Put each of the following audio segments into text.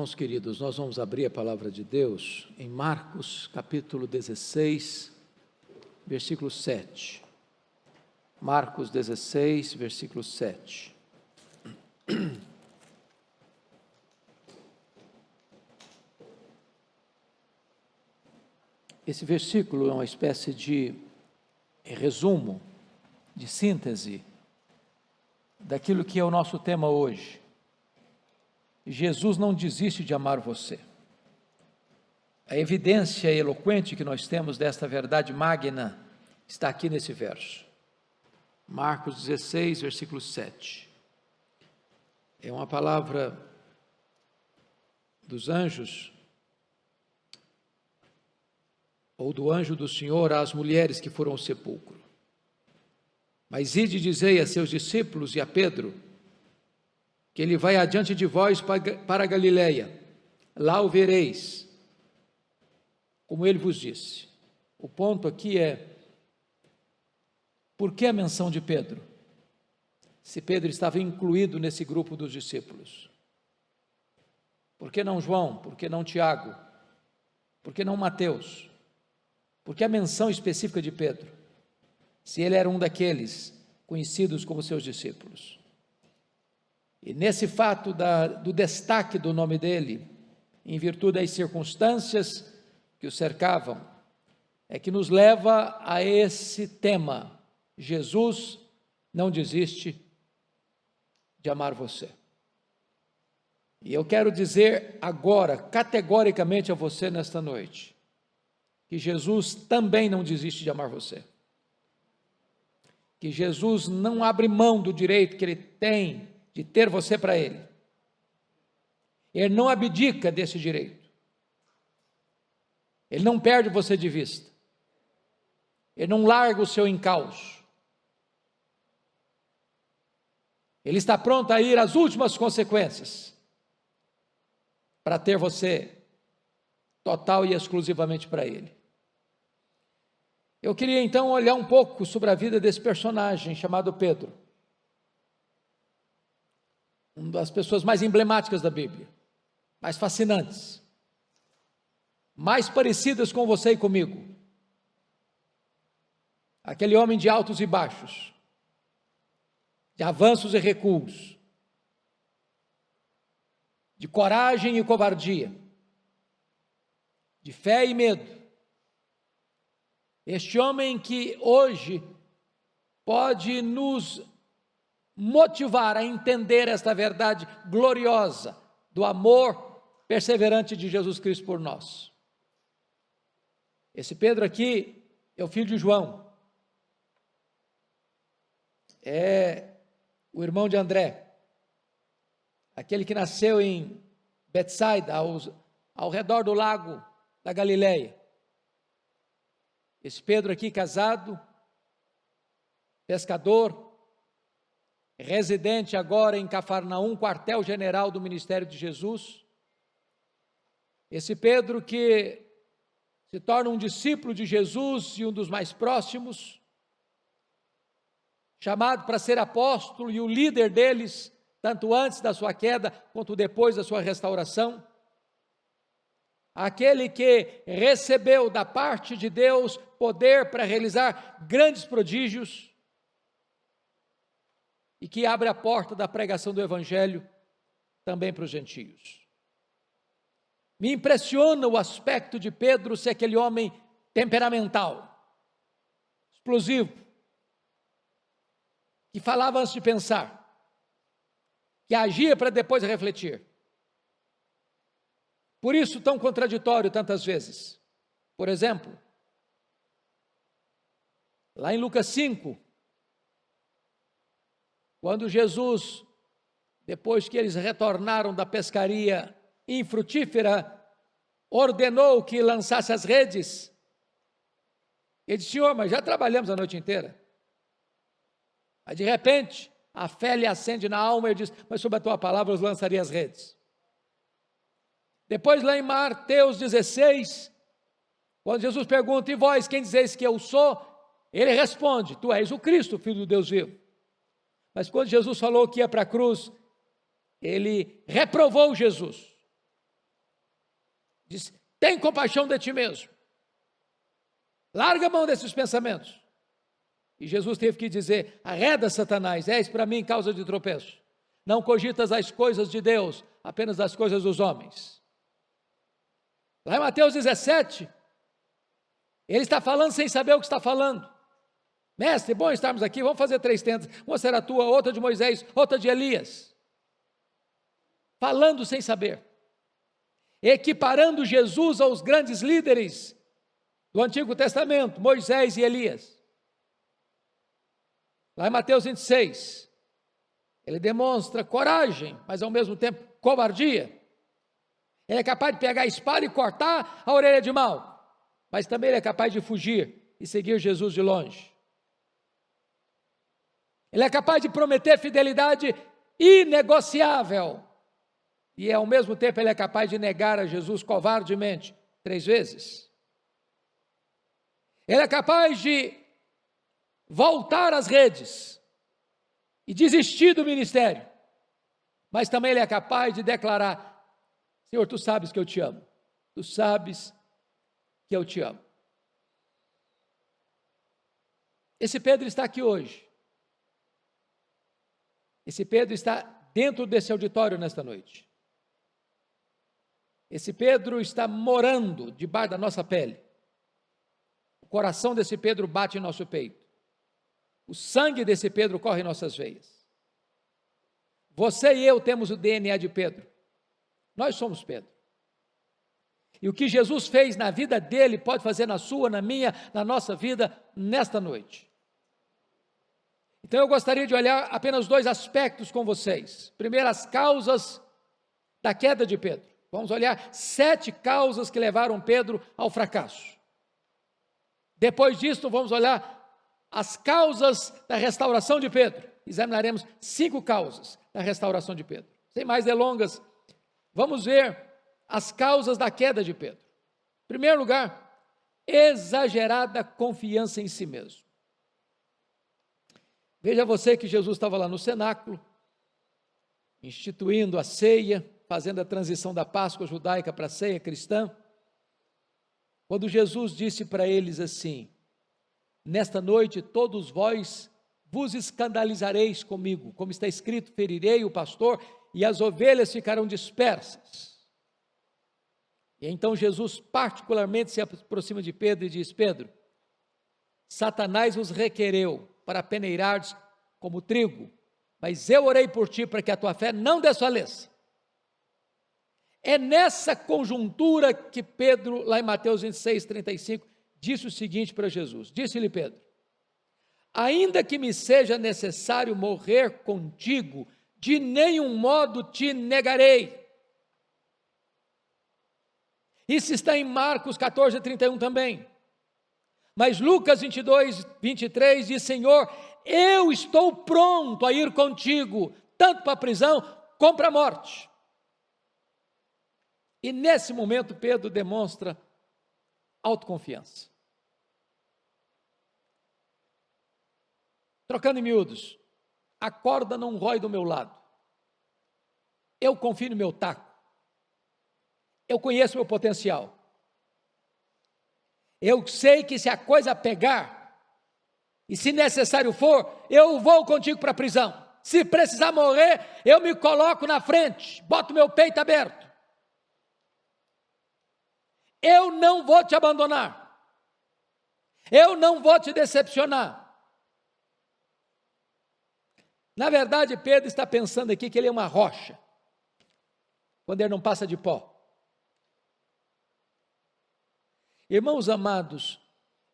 Irmãos queridos, nós vamos abrir a palavra de Deus em Marcos capítulo 16, versículo 7. Marcos 16, versículo 7. Esse versículo é uma espécie de resumo, de síntese daquilo que é o nosso tema hoje. Jesus não desiste de amar você. A evidência eloquente que nós temos desta verdade magna está aqui nesse verso. Marcos 16, versículo 7. É uma palavra dos anjos, ou do anjo do Senhor às mulheres que foram ao sepulcro. Mas ide dizei a seus discípulos e a Pedro, que ele vai adiante de vós para a Galileia, lá o vereis, como ele vos disse. O ponto aqui é, por que a menção de Pedro? Se Pedro estava incluído nesse grupo dos discípulos. Por que não João? Por que não Tiago? Por que não Mateus? Por que a menção específica de Pedro? Se ele era um daqueles conhecidos como seus discípulos. E nesse fato do destaque do nome dele, em virtude das circunstâncias que o cercavam, é que nos leva a esse tema: Jesus não desiste de amar você. E eu quero dizer agora, categoricamente a você nesta noite, que Jesus também não desiste de amar você. Que Jesus não abre mão do direito que ele tem de ter você para ele. Ele não abdica desse direito. Ele não perde você de vista. Ele não larga o seu encalço. Ele está pronto a ir às últimas consequências para ter você total e exclusivamente para ele. Eu queria então olhar um pouco sobre a vida desse personagem chamado Pedro. Uma das pessoas mais emblemáticas da Bíblia, mais fascinantes, mais parecidas com você e comigo. Aquele homem de altos e baixos, de avanços e recuos, de coragem e covardia, de fé e medo. Este homem que hoje pode nos motivar a entender esta verdade gloriosa do amor perseverante de Jesus Cristo por nós. Esse Pedro aqui é o filho de João, é o irmão de André, aquele que nasceu em Betsaida, ao redor do lago da Galileia. Esse Pedro aqui casado, pescador, residente agora em Cafarnaum, quartel-general do ministério de Jesus. Esse Pedro que se torna um discípulo de Jesus e um dos mais próximos, chamado para ser apóstolo e o líder deles, tanto antes da sua queda quanto depois da sua restauração. Aquele que recebeu da parte de Deus poder para realizar grandes prodígios e que abre a porta da pregação do Evangelho também para os gentios. Me impressiona o aspecto de Pedro ser aquele homem temperamental, explosivo, que falava antes de pensar, que agia para depois refletir. Por isso tão contraditório tantas vezes. Por exemplo, lá em Lucas 5, quando Jesus, depois que eles retornaram da pescaria infrutífera, ordenou que lançasse as redes, ele disse: Senhor, mas já trabalhamos a noite inteira. Aí de repente, a fé lhe acende na alma e ele diz: mas sob a tua palavra eu lançaria as redes. Depois lá em Mateus 16, quando Jesus pergunta: e vós, quem dizeis que eu sou? Ele responde: tu és o Cristo, Filho do Deus vivo. Mas quando Jesus falou que ia para a cruz, ele reprovou Jesus. Diz: tem compaixão de ti mesmo. Larga a mão desses pensamentos. E Jesus teve que dizer: arreda, Satanás, és para mim causa de tropeço. Não cogitas as coisas de Deus, apenas as coisas dos homens. Lá em Mateus 17, ele está falando sem saber o que está falando. Mestre, bom estarmos aqui, vamos fazer 3 tendas. Uma será tua, outra de Moisés, outra de Elias. Falando sem saber. Equiparando Jesus aos grandes líderes do Antigo Testamento, Moisés e Elias. Lá em Mateus 26, ele demonstra coragem, mas ao mesmo tempo covardia. Ele é capaz de pegar a espada e cortar a orelha de mal, mas também ele é capaz de fugir e seguir Jesus de longe. Ele é capaz de prometer fidelidade inegociável, e ao mesmo tempo ele é capaz de negar a Jesus covardemente 3 vezes. Ele é capaz de voltar às redes e desistir do ministério, mas também ele é capaz de declarar: Senhor, tu sabes que eu te amo, tu sabes que eu te amo. Esse Pedro está aqui hoje, esse Pedro está dentro desse auditório nesta noite, esse Pedro está morando debaixo da nossa pele, o coração desse Pedro bate em nosso peito, o sangue desse Pedro corre em nossas veias. Você e eu temos o DNA de Pedro. Nós somos Pedro. E o que Jesus fez na vida dele pode fazer na sua, na minha, na nossa vida nesta noite. Então eu gostaria de olhar apenas 2 aspectos com vocês. Primeiro, as causas da queda de Pedro. Vamos olhar 7 causas que levaram Pedro ao fracasso. Depois disso, vamos olhar as causas da restauração de Pedro. Examinaremos 5 causas da restauração de Pedro. Sem mais delongas, vamos ver as causas da queda de Pedro. Em primeiro lugar, exagerada confiança em si mesmo. Veja você que Jesus estava lá no cenáculo, instituindo a ceia, fazendo a transição da Páscoa judaica para a ceia cristã, quando Jesus disse para eles assim: nesta noite todos vós vos escandalizareis comigo, como está escrito, ferirei o pastor e as ovelhas ficarão dispersas. E então Jesus particularmente se aproxima de Pedro e diz: Pedro, Satanás vos requereu para peneirardes como trigo, mas eu orei por ti para que a tua fé não desfaleça. É nessa conjuntura que Pedro, lá em Mateus 26, 35, disse o seguinte para Jesus: disse-lhe Pedro: ainda que me seja necessário morrer contigo, de nenhum modo te negarei. Isso está em Marcos 14, 31 também. Mas Lucas 22, 23 diz: Senhor, eu estou pronto a ir contigo, tanto para a prisão como para a morte. E nesse momento Pedro demonstra autoconfiança. Trocando em miúdos, a corda não rói do meu lado. Eu confio no meu taco. Eu conheço o meu potencial. Eu sei que se a coisa pegar, e se necessário for, eu vou contigo para a prisão. Se precisar morrer, eu me coloco na frente, boto meu peito aberto. Eu não vou te abandonar. Eu não vou te decepcionar. Na verdade, Pedro está pensando aqui que ele é uma rocha, quando ele não passa de pó. Irmãos amados,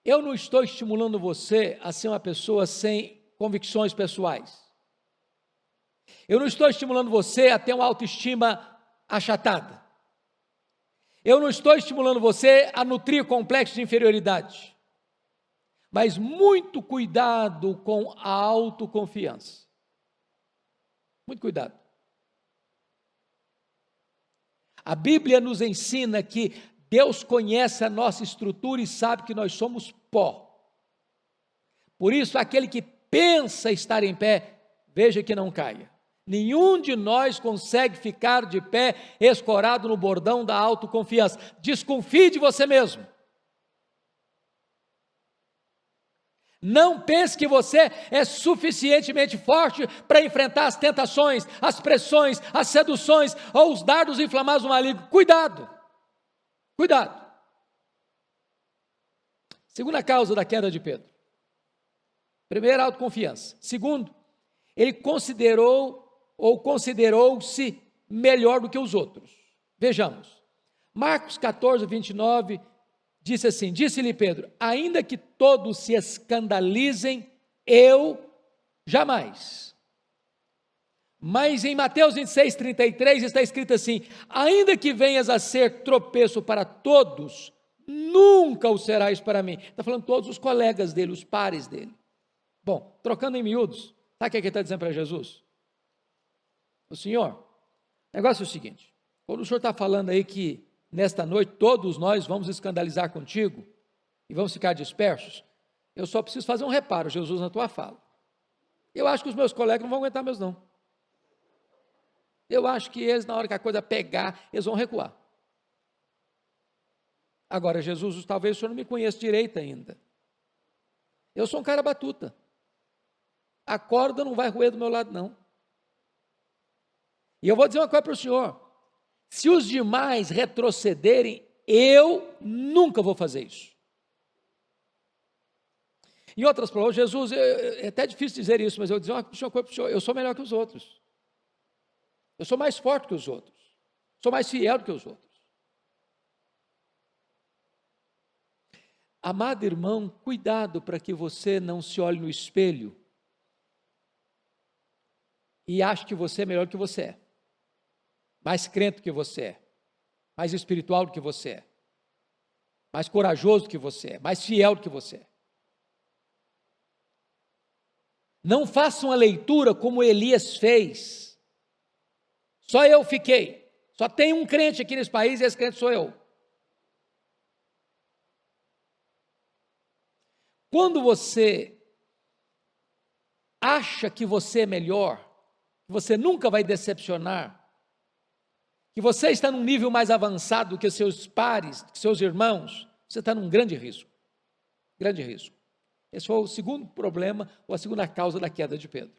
eu não estou estimulando você a ser uma pessoa sem convicções pessoais. Eu não estou estimulando você a ter uma autoestima achatada. Eu não estou estimulando você a nutrir complexo de inferioridade. Mas muito cuidado com a autoconfiança. Muito cuidado. A Bíblia nos ensina que Deus conhece a nossa estrutura e sabe que nós somos pó. Por isso, aquele que pensa estar em pé, veja que não caia. Nenhum de nós consegue ficar de pé escorado no bordão da autoconfiança. Desconfie de você mesmo. Não pense que você é suficientemente forte para enfrentar as tentações, as pressões, as seduções ou os dardos inflamados do maligno. Cuidado! Cuidado! Segunda causa da queda de Pedro. Primeiro, autoconfiança. Segundo, ele considerou-se melhor do que os outros. Vejamos. Marcos 14, 29, disse assim, disse-lhe Pedro, ainda que todos se escandalizem, eu jamais. Mas em Mateus 26, 33 está escrito assim, ainda que venhas a ser tropeço para todos, nunca o serás para mim. Está falando todos os colegas dele, os pares dele. Bom, trocando em miúdos, sabe o que ele está dizendo para Jesus? O Senhor, o negócio é o seguinte, quando o Senhor está falando aí que nesta noite todos nós vamos escandalizar contigo e vamos ficar dispersos, eu só preciso fazer um reparo, Jesus, na tua fala. Eu acho que os meus colegas não vão aguentar mesmo não. Eu acho que eles, na hora que a coisa pegar, eles vão recuar. Agora, Jesus, talvez o Senhor não me conheça direito ainda. Eu sou um cara batuta. A corda não vai roer do meu lado, não. E eu vou dizer uma coisa para o Senhor. Se os demais retrocederem, eu nunca vou fazer isso. Em outras palavras, Jesus, é até difícil dizer isso, mas eu vou dizer uma coisa para o Senhor, eu sou melhor que os outros. Eu sou mais forte que os outros. Sou mais fiel do que os outros. Amado irmão, cuidado para que você não se olhe no espelho e ache que você é melhor do que você é, mais crente do que você é, mais espiritual do que você é, mais corajoso do que você é, mais fiel do que você é. Não faça uma leitura como Elias fez. Só eu fiquei. Só tem um crente aqui nesse país e esse crente sou eu. Quando você acha que você é melhor, que você nunca vai decepcionar, que você está num nível mais avançado que seus pares, que seus irmãos, você está num grande risco. Grande risco. Esse foi o segundo problema, ou a segunda causa da queda de Pedro.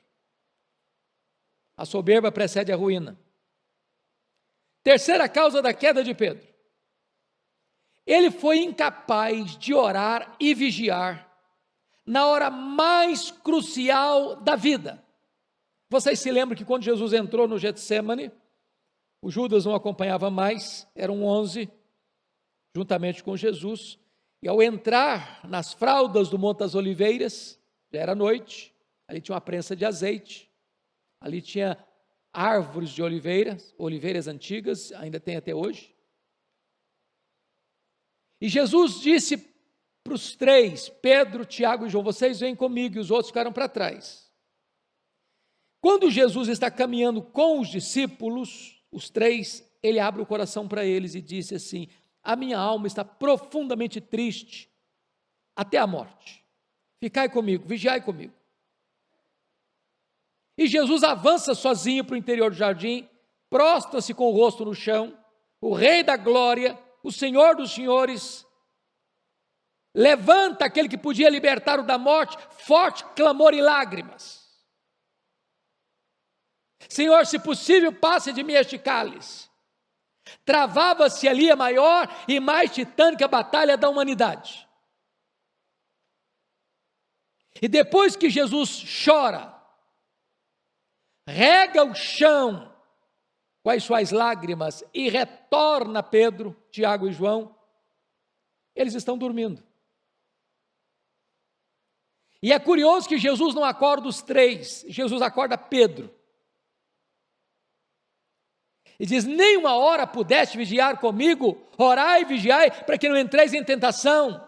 A soberba precede a ruína. Terceira causa da queda de Pedro. Ele foi incapaz de orar e vigiar na hora mais crucial da vida. Vocês se lembram que quando Jesus entrou no Getsêmani, o Judas não acompanhava mais, eram 11, juntamente com Jesus, e ao entrar nas fraldas do Monte das Oliveiras, já era noite, ali tinha uma prensa de azeite, ali tinha árvores de oliveiras antigas, ainda tem até hoje. E Jesus disse para os três, Pedro, Tiago e João, vocês vêm comigo, e os outros ficaram para trás. Quando Jesus está caminhando com os discípulos, os três, ele abre o coração para eles e disse assim, a minha alma está profundamente triste, até a morte. Ficai comigo, vigiai comigo. E Jesus avança sozinho para o interior do jardim, prostra-se com o rosto no chão, o Rei da Glória, o Senhor dos Senhores, levanta aquele que podia libertar-o da morte, forte clamor e lágrimas. Senhor, se possível, passe de mim este cálice. Travava-se ali a maior e mais titânica batalha da humanidade. E depois que Jesus chora, rega o chão com as suas lágrimas e retorna Pedro, Tiago e João, eles estão dormindo. E é curioso que Jesus não acorda os três, Jesus acorda Pedro. E diz, nem uma hora pudeste vigiar comigo, orai e vigiai, para que não entreis em tentação.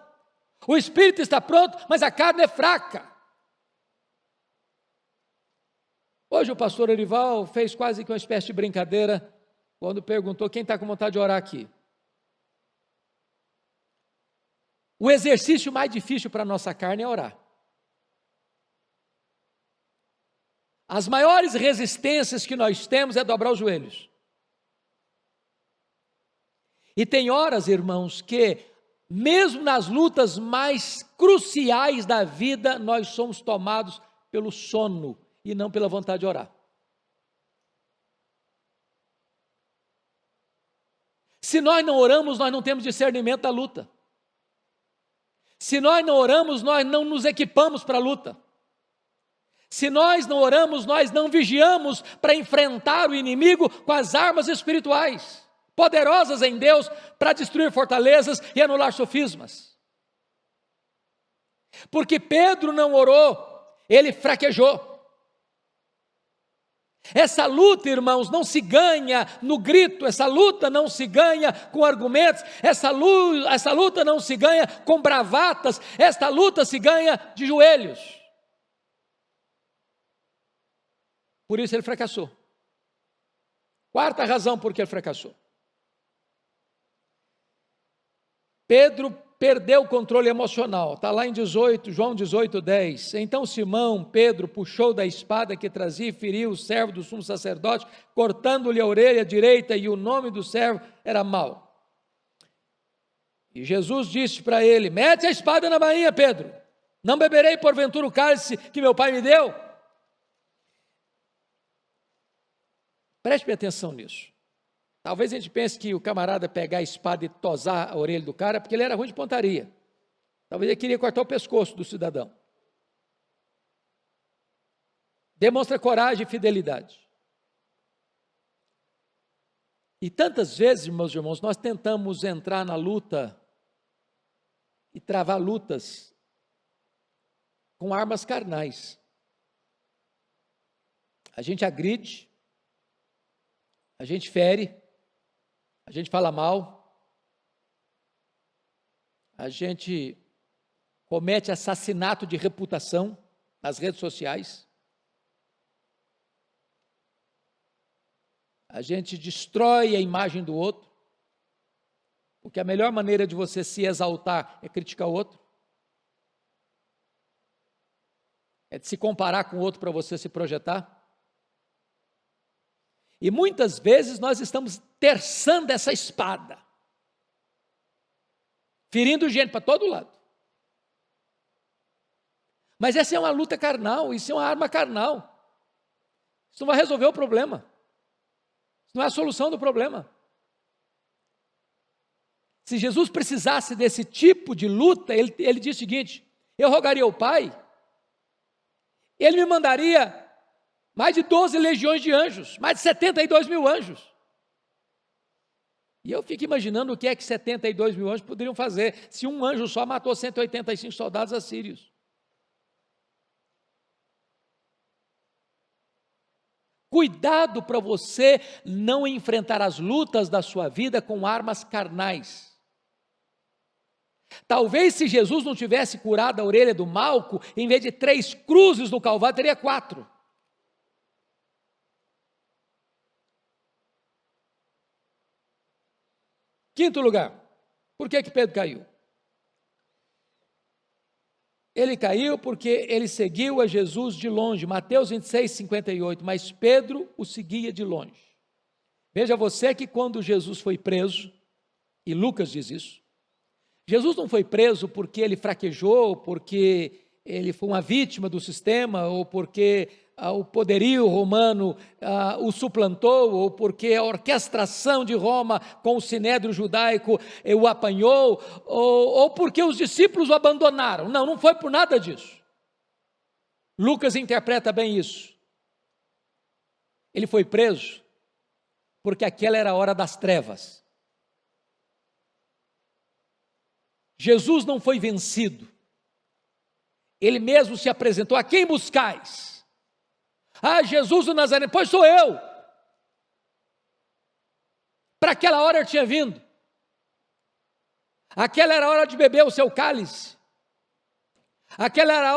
O espírito está pronto, mas a carne é fraca. Hoje o pastor Erival fez quase que uma espécie de brincadeira, quando perguntou quem está com vontade de orar aqui. O exercício mais difícil para a nossa carne é orar. As maiores resistências que nós temos é dobrar os joelhos. E tem horas, irmãos, que mesmo nas lutas mais cruciais da vida, nós somos tomados pelo sono e não pela vontade de orar. Se nós não oramos, nós não temos discernimento da luta. Se nós não oramos, nós não nos equipamos para a luta. Se nós não oramos, nós não vigiamos para enfrentar o inimigo com as armas espirituais, poderosas em Deus para destruir fortalezas e anular sofismas. Porque Pedro não orou, ele fraquejou. Essa luta, irmãos, não se ganha no grito, essa luta não se ganha com argumentos, essa luta não se ganha com bravatas, esta luta se ganha de joelhos. Por isso ele fracassou. Quarta razão por que ele fracassou. Pedro perdeu o controle emocional, está lá em João 18:10. Então Simão, Pedro, puxou da espada que trazia e feriu o servo do sumo sacerdote, cortando-lhe a orelha direita, e o nome do servo era Mal. E Jesus disse para ele: mete a espada na bainha, Pedro, não beberei porventura o cálice que meu pai me deu? Preste atenção nisso. Talvez a gente pense que o camarada pegar a espada e tosar a orelha do cara, porque ele era ruim de pontaria. Talvez ele queria cortar o pescoço do cidadão. Demonstra coragem e fidelidade. E tantas vezes, meus irmãos, nós tentamos entrar na luta e travar lutas com armas carnais. A gente agride, a gente fere, a gente fala mal, a gente comete assassinato de reputação nas redes sociais, a gente destrói a imagem do outro, porque a melhor maneira de você se exaltar é criticar o outro, é de se comparar com o outro para você se projetar. E muitas vezes nós estamos terçando essa espada, ferindo gente para todo lado. Mas essa é uma luta carnal, isso é uma arma carnal. Isso não vai resolver o problema. Isso não é a solução do problema. Se Jesus precisasse desse tipo de luta, ele diz o seguinte: eu rogaria ao Pai, Ele me mandaria mais de 12 legiões de anjos, mais de 72 mil anjos. E eu fico imaginando o que é que 72 mil anjos poderiam fazer, se um anjo só matou 185 soldados assírios. Cuidado para você não enfrentar as lutas da sua vida com armas carnais. Talvez se Jesus não tivesse curado a orelha do Malco, em vez de 3 cruzes no Calvário, teria 4. Quinto lugar, por que Pedro caiu? Ele caiu porque ele seguiu a Jesus de longe, Mateus 26:58, mas Pedro o seguia de longe. Veja você que quando Jesus foi preso, e Lucas diz isso, Jesus não foi preso porque ele fraquejou, porque ele foi uma vítima do sistema, ou porque o poderio romano o suplantou, ou porque a orquestração de Roma com o sinédrio judaico o apanhou, ou porque os discípulos o abandonaram. Não, não foi por nada disso. Lucas interpreta bem isso. Ele foi preso porque aquela era a hora das trevas. Jesus não foi vencido. Ele mesmo se apresentou: a quem buscais? Ah, Jesus o Nazareno, pois sou eu. Para aquela hora eu tinha vindo. Aquela era a hora de beber o seu cálice. Aquela era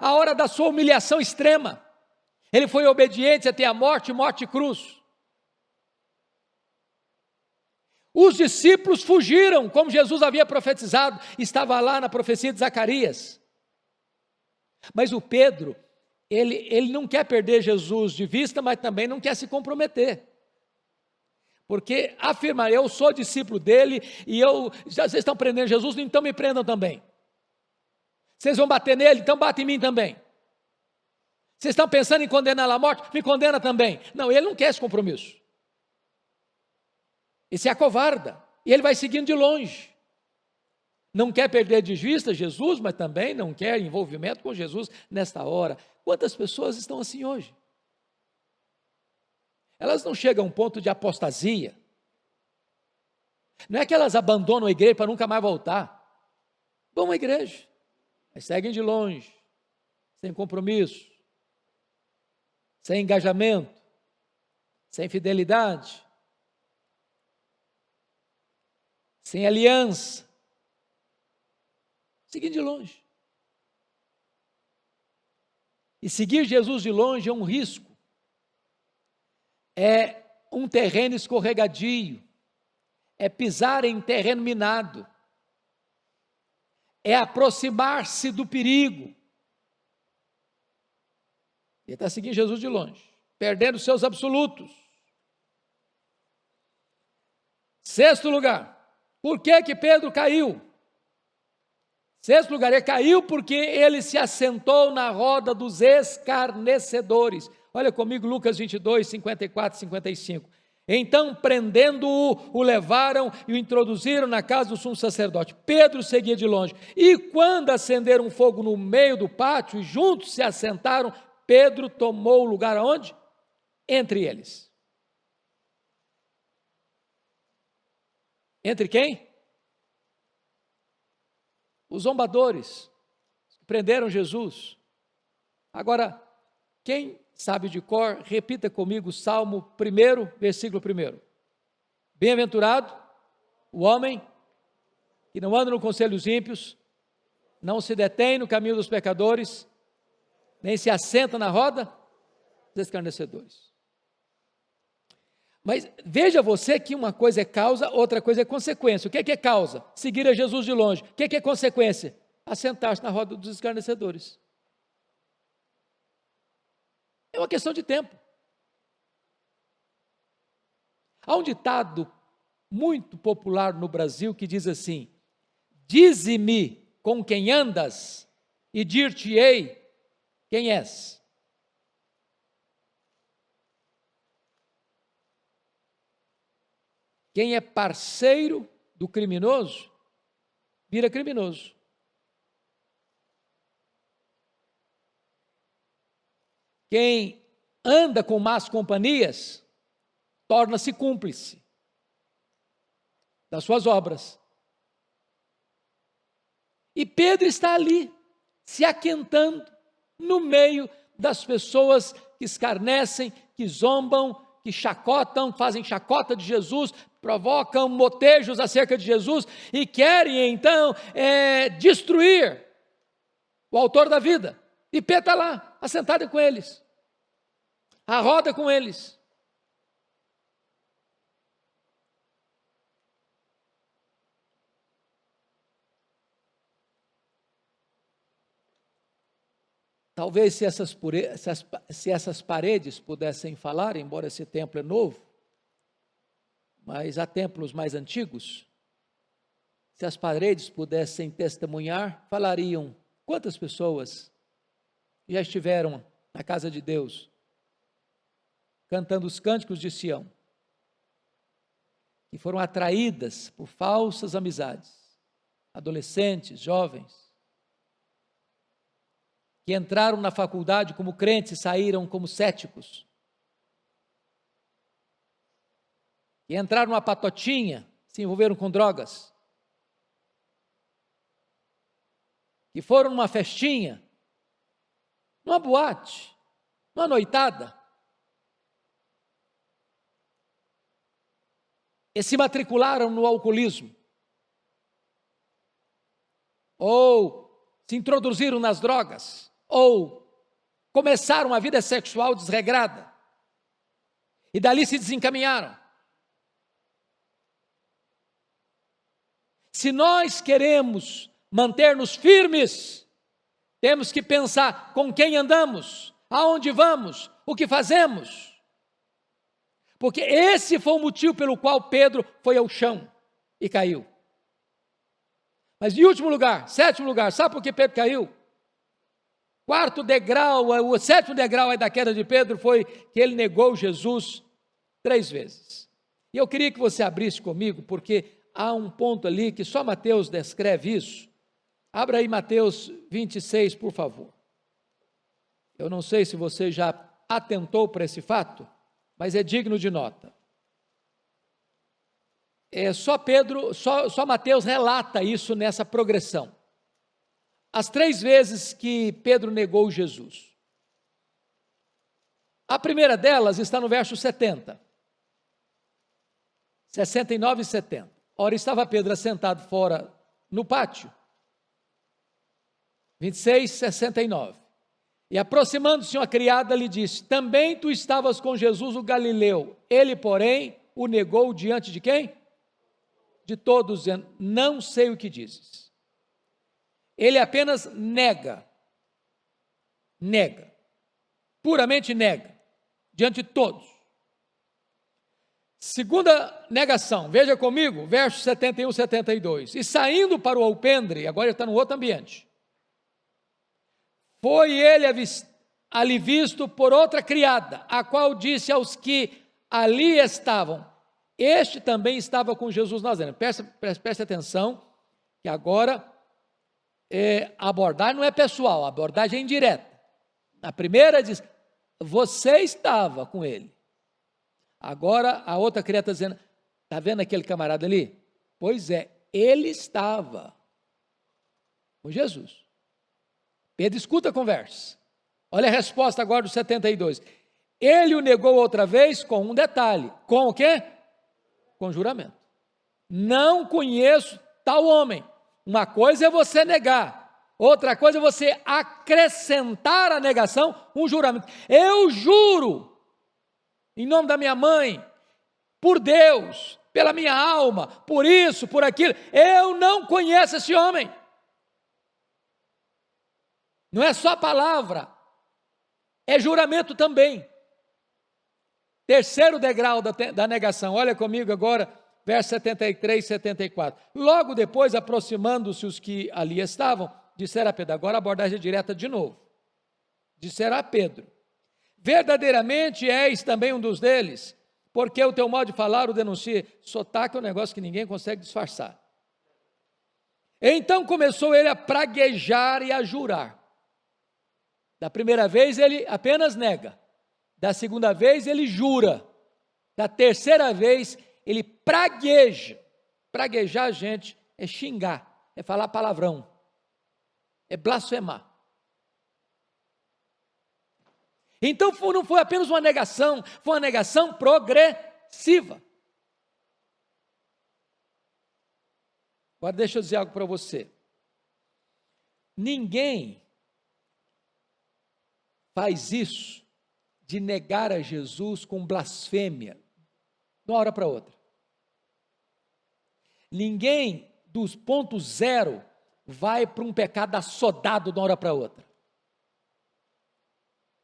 a hora da sua humilhação extrema. Ele foi obediente até a morte, morte e cruz. Os discípulos fugiram, como Jesus havia profetizado, estava lá na profecia de Zacarias. Mas o Pedro, ele não quer perder Jesus de vista, mas também não quer se comprometer. Porque afirmar, eu sou discípulo dele, e vocês estão prendendo Jesus, então me prendam também. Vocês vão bater nele, então bate em mim também. Vocês estão pensando em condená-lo à morte, me condena também. Não, ele não quer esse compromisso. Esse é acovarda, e ele vai seguindo de longe. Não quer perder de vista Jesus, mas também não quer envolvimento com Jesus nesta hora. Quantas pessoas estão assim hoje? Elas não chegam a um ponto de apostasia. Não é que elas abandonam a igreja para nunca mais voltar. Vão à igreja, mas seguem de longe, sem compromisso, sem engajamento, sem fidelidade, sem aliança, seguindo de longe. E seguir Jesus de longe é um risco, é um terreno escorregadio, é pisar em terreno minado, é aproximar-se do perigo. Ele está seguindo Jesus de longe, perdendo seus absolutos. Sexto lugar, por que Pedro caiu? Sexto lugar, ele caiu porque ele se assentou na roda dos escarnecedores. Olha comigo Lucas 22, 54 e 55. Então, prendendo-o, o levaram e o introduziram na casa do sumo sacerdote. Pedro seguia de longe. E quando acenderam um fogo no meio do pátio e juntos se assentaram, Pedro tomou o lugar aonde? Entre eles. Entre quem? Os zombadores que prenderam Jesus. Agora, quem sabe de cor, repita comigo o Salmo 1, versículo 1. Bem-aventurado o homem que não anda no conselho dos ímpios, não se detém no caminho dos pecadores, nem se assenta na roda dos escarnecedores. Mas veja você que uma coisa é causa, outra coisa é consequência. O que é causa? Seguir a Jesus de longe. O que é consequência? Assentar-se na roda dos escarnecedores. É uma questão de tempo. Há um ditado muito popular no Brasil que diz assim: dize-me com quem andas e dir-te-ei quem és. Quem é parceiro do criminoso, vira criminoso. Quem anda com más companhias, torna-se cúmplice das suas obras. E Pedro está ali, se aquentando, no meio das pessoas que escarnecem, que zombam, que chacotam, fazem chacota de Jesus, provocam motejos acerca de Jesus e querem então destruir o autor da vida. E Pedro está lá, assentado com eles, à roda com eles. Talvez se essas paredes pudessem falar, embora esse templo é novo, mas há templos mais antigos, se as paredes pudessem testemunhar, falariam quantas pessoas já estiveram na casa de Deus, cantando os cânticos de Sião, e foram atraídas por falsas amizades, adolescentes, jovens, que entraram na faculdade como crentes e saíram como céticos, que entraram numa patotinha, se envolveram com drogas, que foram numa festinha, numa boate, numa noitada, e se matricularam no alcoolismo, ou se introduziram nas drogas, ou começaram a vida sexual desregrada, e dali se desencaminharam. Se nós queremos manter-nos firmes, temos que pensar com quem andamos, Aonde vamos? O que fazemos? Porque esse foi o motivo pelo qual Pedro foi ao chão e caiu. Mas em último lugar, sétimo lugar, sabe por que Pedro caiu? Quarto degrau, o sétimo degrau da queda de Pedro foi que ele negou Jesus 3 vezes. E eu queria que você abrisse comigo, porque há um ponto ali que só Mateus descreve isso. Abra aí Mateus 26, por favor. Eu não sei se você já atentou para esse fato, mas é digno de nota. Só Mateus relata isso nessa progressão. As 3 vezes que Pedro negou Jesus. A primeira delas está no verso 70. 69 e 70. Ora, estava Pedro assentado fora no pátio. 26, 69. E aproximando-se uma criada lhe disse: também tu estavas com Jesus o Galileu. Ele, porém, o negou diante de quem? De todos, dizendo: não sei o que dizes. Ele apenas nega, puramente nega, diante de todos. Segunda negação, veja comigo, versos 71 e 72. E saindo para o alpendre, agora ele está num outro ambiente, foi ele ali visto por outra criada, a qual disse aos que ali estavam: este também estava com Jesus Nazareno. Preste atenção, que agora a abordagem não é pessoal, a abordagem é indireta. Na primeira diz: você estava com ele. Agora a outra criada está dizendo: está vendo aquele camarada ali? Pois é, ele estava com Jesus. Pedro escuta a conversa. Olha a resposta agora do 72. Ele o negou outra vez com um detalhe. Com o quê? Com juramento. Não conheço tal homem. Uma coisa é você negar, outra coisa é você acrescentar à negação um juramento. Eu juro, em nome da minha mãe, por Deus, pela minha alma, por isso, por aquilo, eu não conheço esse homem. Não é só palavra, é juramento também. Terceiro degrau da negação, olha comigo agora, versos 73 e 74. Logo depois, aproximando-se os que ali estavam, disseram a Pedro, agora a abordagem direta de novo. Disseram a Pedro: verdadeiramente és também um dos deles, porque o teu modo de falar o denuncia. Sotaque é um negócio que ninguém consegue disfarçar. Então começou ele a praguejar e a jurar. Da primeira vez ele apenas nega, da segunda vez ele jura, da terceira vez ele pragueja. Praguejar, gente, é xingar, é falar palavrão, é blasfemar. Então não foi apenas uma negação, foi uma negação progressiva. Agora deixa eu dizer algo para você. Ninguém faz isso de negar a Jesus com blasfêmia, de uma hora para outra. Ninguém dos pontos zero vai para um pecado assodado de uma hora para outra.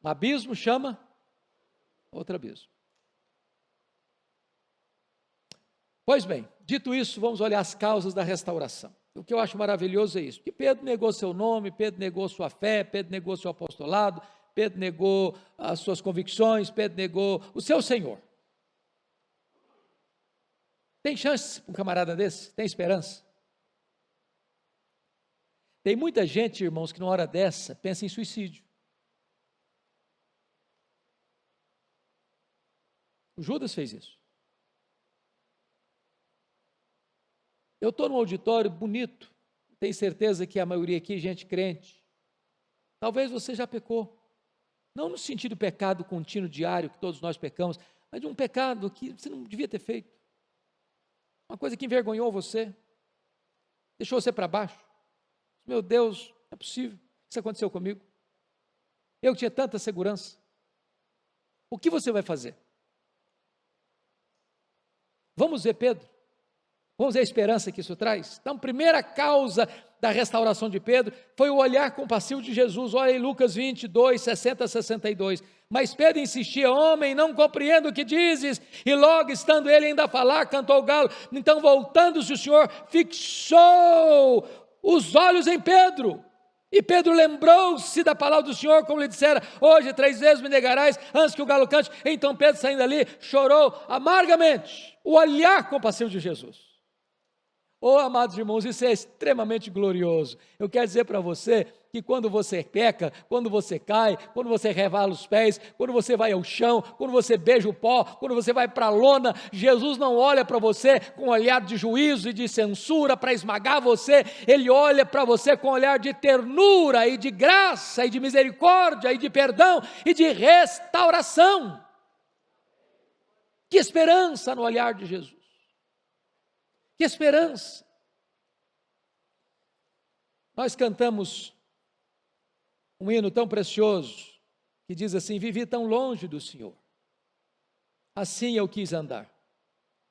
Um abismo chama outro abismo. Pois bem, dito isso, vamos olhar as causas da restauração. O que eu acho maravilhoso é isso, que Pedro negou seu nome, Pedro negou sua fé, Pedro negou seu apostolado, Pedro negou as suas convicções, Pedro negou o seu Senhor. Tem chance para um camarada desse? Tem esperança? Tem muita gente, irmãos, que numa hora dessa pensa em suicídio. O Judas fez isso. Eu estou num auditório bonito, tenho certeza que a maioria aqui é gente crente. Talvez você já pecou. Não no sentido pecado contínuo, diário, que todos nós pecamos, mas de um pecado que você não devia ter feito. Uma coisa que envergonhou você, deixou você para baixo. Meu Deus, não é possível, isso aconteceu comigo. Eu tinha tanta segurança. O que você vai fazer? Vamos ver Pedro. Vamos ver a esperança que isso traz? Então, primeira causa da restauração de Pedro foi o olhar compassivo de Jesus. Olha aí Lucas 22, 60 a 62. Mas Pedro insistia: homem, não compreendo o que dizes. E logo, estando ele ainda a falar, cantou o galo. Então, voltando-se, o Senhor fixou os olhos em Pedro. E Pedro lembrou-se da palavra do Senhor, como lhe dissera: hoje 3 vezes me negarás antes que o galo cante. Então Pedro, saindo ali, chorou amargamente. O olhar compassivo de Jesus. Oh, amados irmãos, isso é extremamente glorioso. Eu quero dizer para você que quando você peca, quando você cai, quando você revala os pés, quando você vai ao chão, quando você beija o pó, quando você vai para a lona, Jesus não olha para você com um olhar de juízo e de censura para esmagar você. Ele olha para você com um olhar de ternura e de graça e de misericórdia e de perdão e de restauração. Que esperança no olhar de Jesus. Que esperança! Nós cantamos um hino tão precioso, que diz assim: vivi tão longe do Senhor, assim eu quis andar,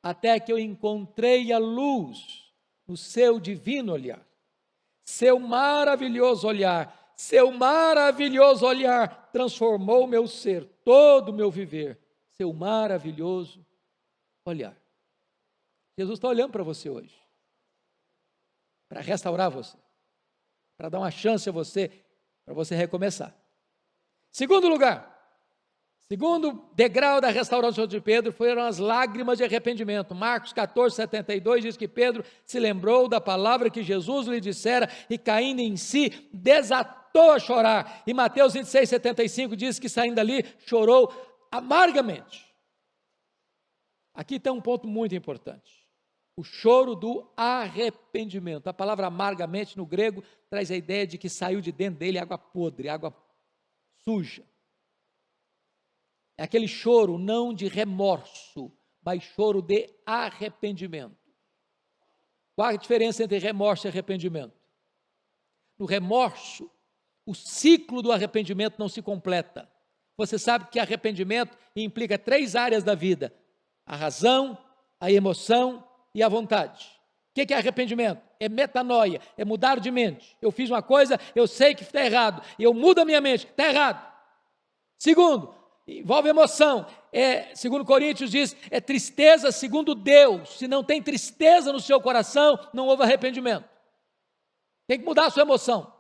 até que eu encontrei a luz no seu divino olhar, seu maravilhoso olhar transformou meu ser, todo o meu viver, seu maravilhoso olhar. Jesus está olhando para você hoje, para restaurar você, para dar uma chance a você, para você recomeçar. Segundo degrau da restauração de Pedro foram as lágrimas de arrependimento. Marcos 14, 72 diz que Pedro se lembrou da palavra que Jesus lhe dissera e, caindo em si, desatou a chorar. E Mateus 26, 75 diz que, saindo dali, chorou amargamente. Aqui tem um ponto muito importante: o choro do arrependimento. A palavra amargamente no grego traz a ideia de que saiu de dentro dele água podre, água suja. É aquele choro não de remorso, mas choro de arrependimento. Qual a diferença entre remorso e arrependimento? No remorso, o ciclo do arrependimento não se completa. Você sabe que arrependimento implica 3 áreas da vida: a razão, a emoção e a vontade. O que é arrependimento? É metanoia, é mudar de mente. Eu fiz uma coisa, eu sei que está errado, e eu mudo a minha mente, está errado. Segundo, envolve emoção. Segundo Coríntios diz, é tristeza segundo Deus. Se não tem tristeza no seu coração, não houve arrependimento. Tem que mudar a sua emoção.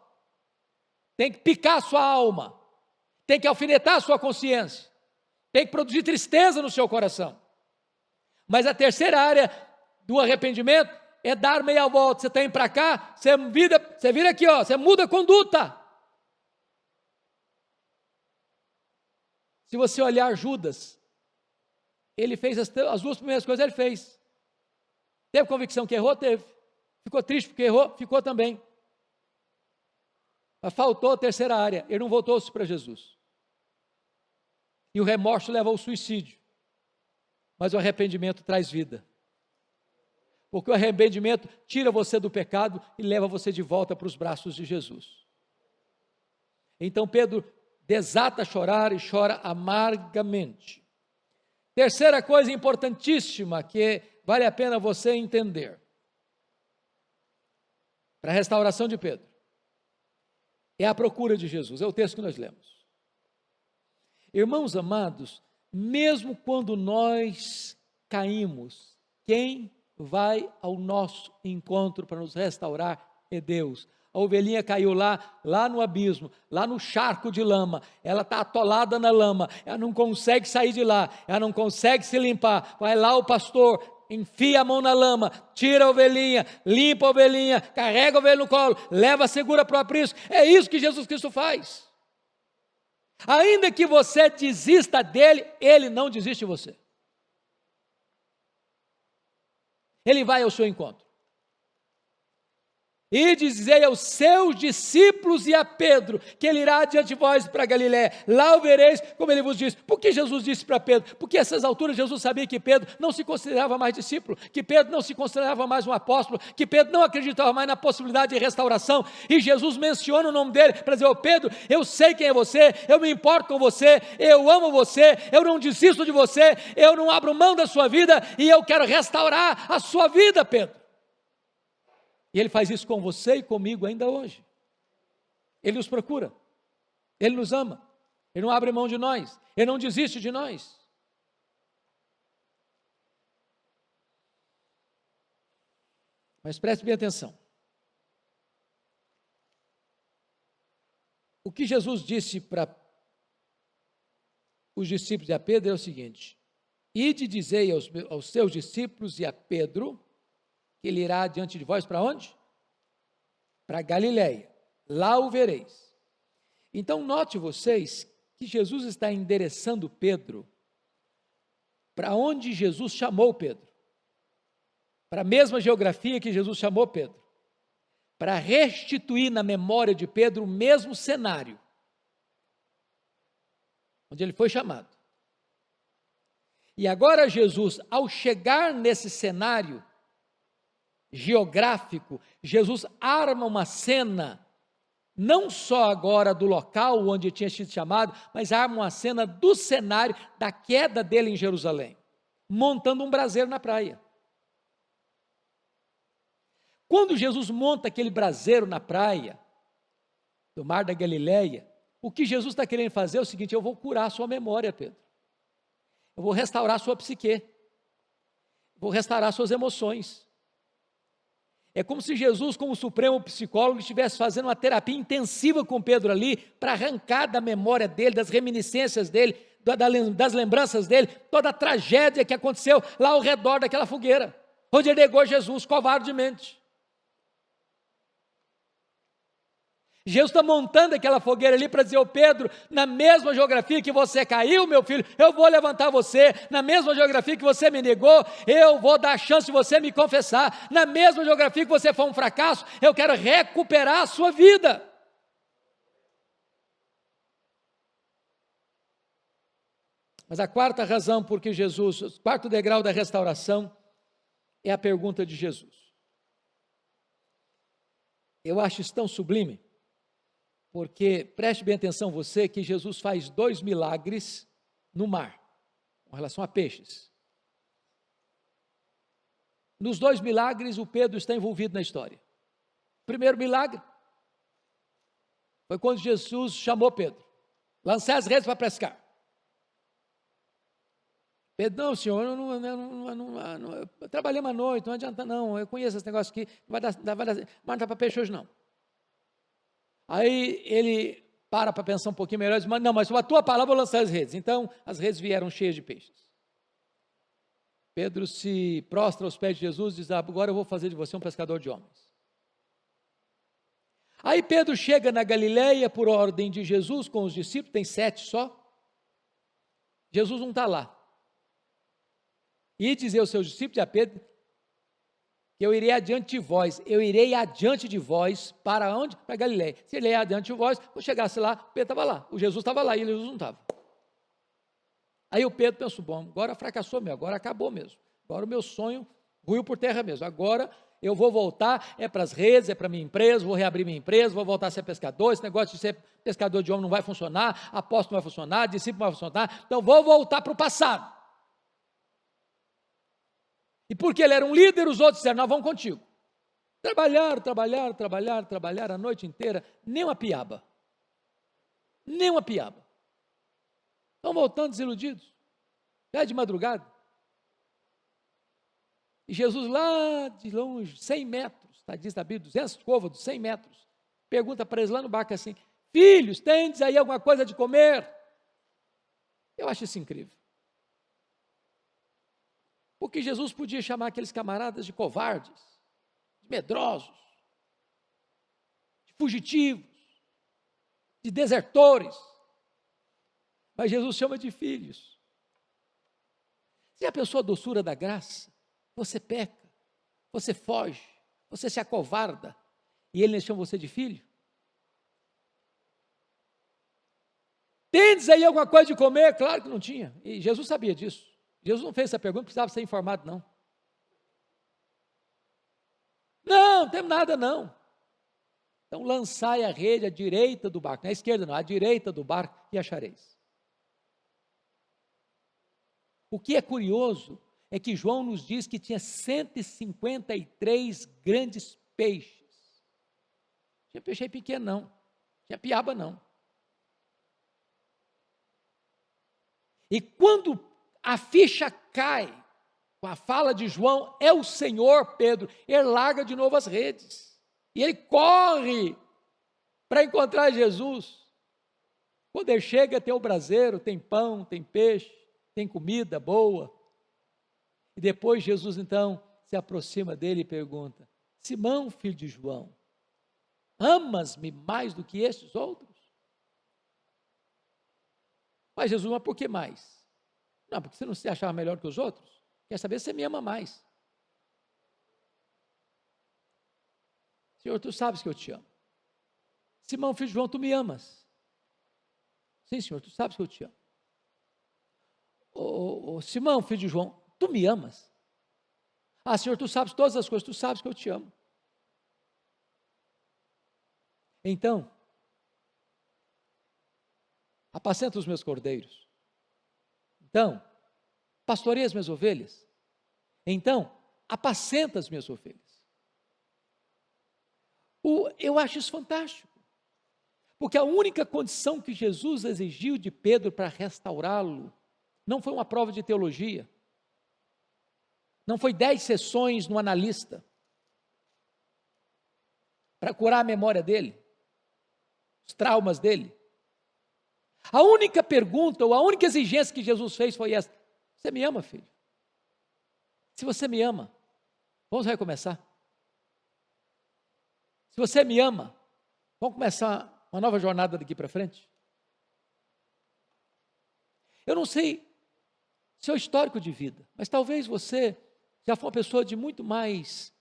Tem que picar a sua alma. Tem que alfinetar a sua consciência. Tem que produzir tristeza no seu coração. Mas a terceira área do arrependimento é dar meia volta. Você está indo para cá, você vira aqui, você muda a conduta. Se você olhar Judas, ele fez as 2 primeiras coisas, ele fez. Teve convicção que errou? Teve. Ficou triste porque errou? Ficou também. Mas faltou a terceira área, ele não voltou-se para Jesus. E o remorso leva ao suicídio. Mas o arrependimento traz vida. Porque o arrependimento tira você do pecado e leva você de volta para os braços de Jesus. Então Pedro desata a chorar e chora amargamente. Terceira coisa importantíssima que vale a pena você entender, para a restauração de Pedro, é a procura de Jesus. É o texto que nós lemos. Irmãos amados, mesmo quando nós caímos, quem vai ao nosso encontro para nos restaurar é Deus. A ovelhinha caiu lá no abismo, lá no charco de lama, ela está atolada na lama, ela não consegue sair de lá, ela não consegue se limpar. Vai lá o pastor, enfia a mão na lama, tira a ovelhinha, limpa a ovelhinha, carrega a ovelha no colo, leva, segura para o aprisco. É isso que Jesus Cristo faz. Ainda que você desista dele, ele não desiste de você. Ele vai ao seu encontro. E dizei aos seus discípulos e a Pedro, que ele irá adiante de vós para Galiléia, lá o vereis, como ele vos disse. Por que Jesus disse para Pedro? Porque a essas alturas Jesus sabia que Pedro não se considerava mais discípulo, que Pedro não se considerava mais um apóstolo, que Pedro não acreditava mais na possibilidade de restauração, e Jesus menciona o nome dele para dizer: ô Pedro, eu sei quem é você, eu me importo com você, eu amo você, eu não desisto de você, eu não abro mão da sua vida, e eu quero restaurar a sua vida, Pedro. E Ele faz isso com você e comigo ainda hoje. Ele nos procura, Ele nos ama, Ele não abre mão de nós, Ele não desiste de nós. Mas preste bem atenção. O que Jesus disse para os discípulos e a Pedro é o seguinte: ide dizei aos seus discípulos e a Pedro, que ele irá diante de vós para onde? Para Galiléia, lá o vereis. Então note vocês que Jesus está endereçando Pedro para onde Jesus chamou Pedro, para a mesma geografia que Jesus chamou Pedro, para restituir na memória de Pedro o mesmo cenário onde ele foi chamado. E agora Jesus, ao chegar nesse cenário geográfico, Jesus arma uma cena, não só agora do local onde tinha sido chamado, mas arma uma cena do cenário da queda dele em Jerusalém, montando um braseiro na praia. Quando Jesus monta aquele braseiro na praia do Mar da Galileia, o que Jesus está querendo fazer é o seguinte: eu vou curar a sua memória, Pedro, eu vou restaurar a sua psique, vou restaurar suas emoções. É como se Jesus, como supremo psicólogo, estivesse fazendo uma terapia intensiva com Pedro ali, para arrancar da memória dele, das reminiscências dele, das lembranças dele, toda a tragédia que aconteceu lá ao redor daquela fogueira, onde ele negou Jesus covardemente. Jesus está montando aquela fogueira ali para dizer: ô Pedro, na mesma geografia que você caiu, meu filho, eu vou levantar você. Na mesma geografia que você me negou, eu vou dar a chance de você me confessar. Na mesma geografia que você foi um fracasso, eu quero recuperar a sua vida. Mas a quarta razão por que Jesus, o quarto degrau da restauração, é a pergunta de Jesus. Eu acho isso tão sublime, porque, preste bem atenção você, que Jesus faz 2 milagres no mar, com relação a peixes. Nos 2 milagres, o Pedro está envolvido na história. O primeiro milagre foi quando Jesus chamou Pedro: lancei as redes para pescar. Pedro: não, senhor, eu trabalhei uma noite, não adianta não, eu conheço esse negócio aqui, mas não dá para peixe hoje não. Aí ele para pensar um pouquinho melhor e diz: não, mas a tua palavra eu vou lançar as redes. Então as redes vieram cheias de peixes. Pedro se prostra aos pés de Jesus e diz: agora eu vou fazer de você um pescador de homens. Aí Pedro chega na Galileia por ordem de Jesus com os discípulos, tem 7 só. Jesus não está lá. E dizer aos seus discípulos e a Pedro que eu irei adiante de vós, para onde? Para Galiléia. Se ele ia adiante de vós, quando chegasse lá, o Pedro estava lá, o Jesus estava lá, e Jesus não estava. Aí o Pedro pensou: bom, agora fracassou mesmo, agora acabou mesmo, agora o meu sonho ruiu por terra mesmo, agora eu vou voltar, é para as redes, é para a minha empresa, vou reabrir minha empresa, vou voltar a ser pescador, esse negócio de ser pescador de homem não vai funcionar, apóstolo não vai funcionar, discípulo não vai funcionar, então vou voltar para o passado. E porque ele era um líder, os outros disseram: nós vamos contigo. Trabalharam a noite inteira, nem uma piaba. Estão voltando desiludidos, já de madrugada. E Jesus lá de longe, 100 metros, está diz na Bíblia, 200 côvados, 100 metros, pergunta para eles lá no barco assim: filhos, tendes aí alguma coisa de comer? Eu acho isso incrível. Porque Jesus podia chamar aqueles camaradas de covardes, de medrosos, de fugitivos, de desertores. Mas Jesus chama de filhos. Se a pessoa a doçura da graça, você peca, você foge, você se acovarda. e ele chama você de filho? Tendes aí alguma coisa de comer? Claro que não tinha, e Jesus sabia disso. Jesus não fez essa pergunta, precisava ser informado, não. Não temos nada não. Então lançai a rede à direita do barco, não é à esquerda não, à direita do barco, e achareis. O que é curioso é que João nos diz que tinha 153 grandes peixes. Não tinha peixe pequeno não, não tinha piaba não. E quando a ficha cai, com a fala de João, é o Senhor, Pedro, ele larga de novo as redes, e ele corre para encontrar Jesus. Quando ele chega, tem o braseiro, tem pão, tem peixe, tem comida boa, e depois Jesus então se aproxima dele e pergunta: Simão, filho de João, amas-me mais do que estes outros? Mas Jesus, mas por que mais? Não, porque você não se achava melhor que os outros? Quer saber se você me ama mais? Senhor, tu sabes que eu te amo. Simão, filho de João, tu me amas? Sim, Senhor, tu sabes que eu te amo. Simão, filho de João, tu me amas? Ah, Senhor, tu sabes todas as coisas, tu sabes que eu te amo. Então, apacenta os meus cordeiros. Então, pastoreia as minhas ovelhas. Então, apacenta as minhas ovelhas. Eu acho isso fantástico, porque a única condição que Jesus exigiu de Pedro para restaurá-lo não foi uma prova de teologia, não foi 10 sessões no analista para curar a memória dele, os traumas dele. A única pergunta, ou a única exigência que Jesus fez foi essa: você me ama, filho? Se você me ama, vamos recomeçar. Se você me ama, vamos começar uma nova jornada daqui para frente. Eu não sei seu histórico de vida, mas talvez você já foi uma pessoa de muito mais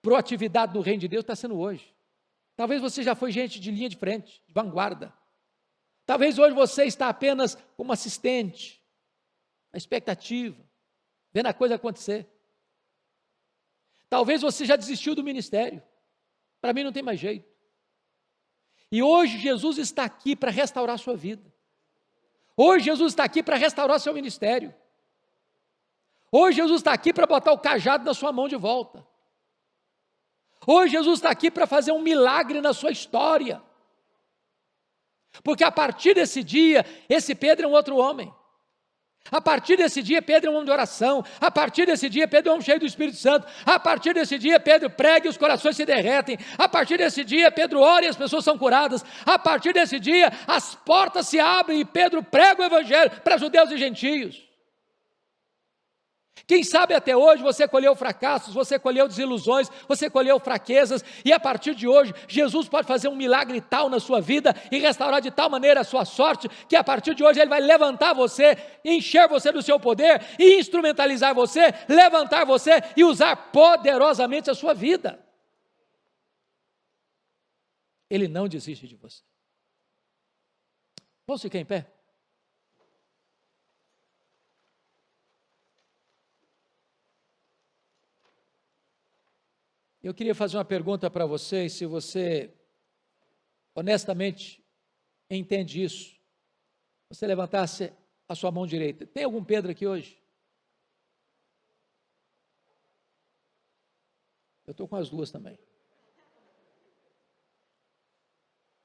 proatividade no reino de Deus, está sendo hoje. Talvez você já foi gente de linha de frente, de vanguarda. Talvez hoje você está apenas como assistente, na expectativa, vendo a coisa acontecer. Talvez você já desistiu do ministério. Para mim não tem mais jeito. E hoje Jesus está aqui para restaurar a sua vida. Hoje Jesus está aqui para restaurar o seu ministério. Hoje Jesus está aqui para botar o cajado na sua mão de volta. Hoje Jesus está aqui para fazer um milagre na sua história. Porque a partir desse dia, esse Pedro é um outro homem. A partir desse dia, Pedro é um homem de oração. A partir desse dia, Pedro é um homem cheio do Espírito Santo. A partir desse dia, Pedro prega e os corações se derretem. A partir desse dia, Pedro ora e as pessoas são curadas. A partir desse dia, as portas se abrem e Pedro prega o Evangelho para judeus e gentios. Quem sabe até hoje você colheu fracassos, você colheu desilusões, você colheu fraquezas, e a partir de hoje, Jesus pode fazer um milagre tal na sua vida, e restaurar de tal maneira a sua sorte, que a partir de hoje Ele vai levantar você, encher você do seu poder, e instrumentalizar você, levantar você, e usar poderosamente a sua vida. Ele não desiste de você. Vamos ficar em pé? Eu queria fazer uma pergunta para vocês, se você honestamente entende isso. Você levantasse a sua mão direita. Tem algum Pedro aqui hoje? Eu estou com as duas também.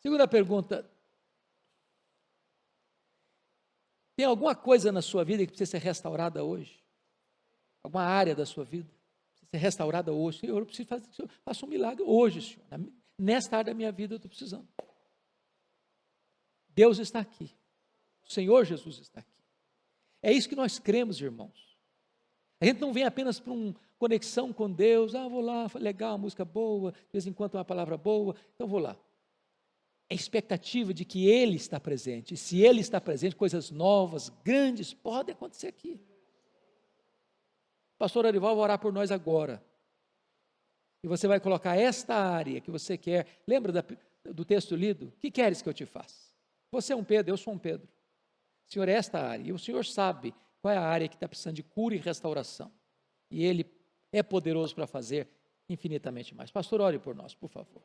Segunda pergunta. Tem alguma coisa na sua vida que precisa ser restaurada hoje? Alguma área da sua vida? Ser restaurada hoje. Senhor, eu preciso fazer, Senhor, faça um milagre hoje, Senhor. Nesta área da minha vida eu estou precisando. Deus está aqui. O Senhor Jesus está aqui. É isso que nós cremos, irmãos. A gente não vem apenas para uma conexão com Deus. Vou lá, legal, música boa, de vez em quando uma palavra boa, então vou lá. É a expectativa de que Ele está presente. E se Ele está presente, coisas novas, grandes, podem acontecer aqui. Pastor Arival vai orar por nós agora. E você vai colocar esta área que você quer. Lembra do texto lido? O que queres que eu te faça? Você é um Pedro, eu sou um Pedro. Senhor, é esta área. E o Senhor sabe qual é a área que está precisando de cura e restauração. E Ele é poderoso para fazer infinitamente mais. Pastor, ore por nós, por favor.